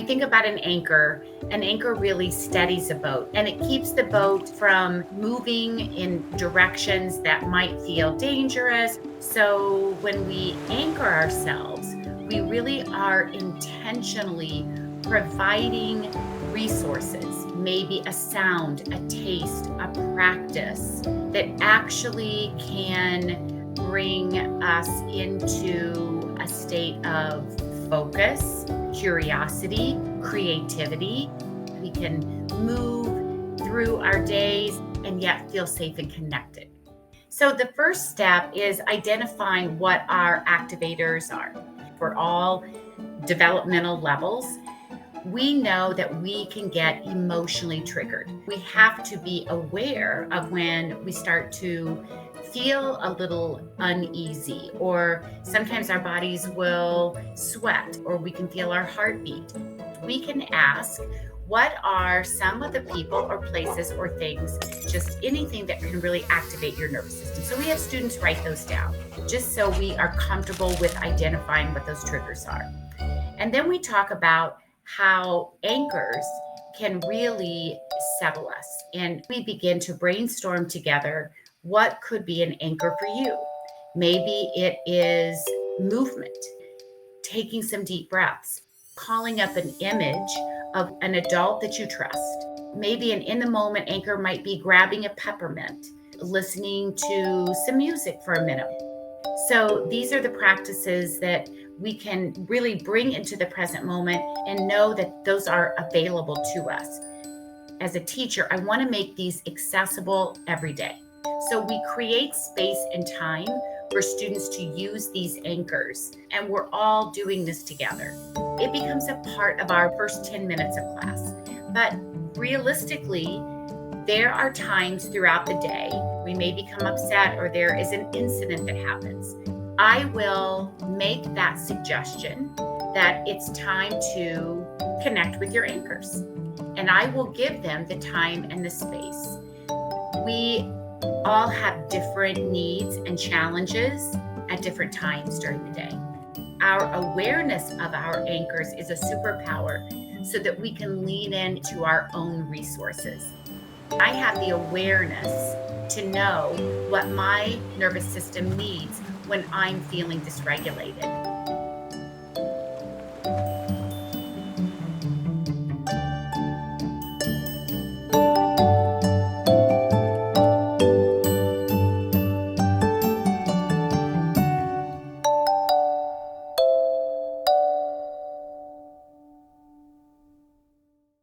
think about an anchor really steadies a boat and it keeps the boat from moving in directions that might feel dangerous. So when we anchor ourselves, we really are intentionally providing resources, maybe a sound, a taste, a practice that actually can bring us into a state of focus, curiosity, creativity. We can move through our days and yet feel safe and connected. So the first step is identifying what our activators are. For all developmental levels, we know that we can get emotionally triggered. We have to be aware of when we start to feel a little uneasy, or sometimes our bodies will sweat, or we can feel our heartbeat. We can ask, what are some of the people or places or things, just anything that can really activate your nervous system? So we have students write those down, just so we are comfortable with identifying what those triggers are. And then we talk about how anchors can really settle us. And we begin to brainstorm together what could be an anchor for you. Maybe it is movement, taking some deep breaths, calling up an image of an adult that you trust. Maybe an in the moment anchor might be grabbing a peppermint, listening to some music for a minute. So these are the practices that we can really bring into the present moment and know that those are available to us. As a teacher, I want to make these accessible every day. So we create space and time for students to use these anchors, and we're all doing this together. It becomes a part of our first 10 minutes of class. But realistically, there are times throughout the day we may become upset or there is an incident that happens. I will make that suggestion that it's time to connect with your anchors, and I will give them the time and the space. We all have different needs and challenges at different times during the day. Our awareness of our anchors is a superpower so that we can lean into our own resources. I have the awareness to know what my nervous system needs when I'm feeling dysregulated.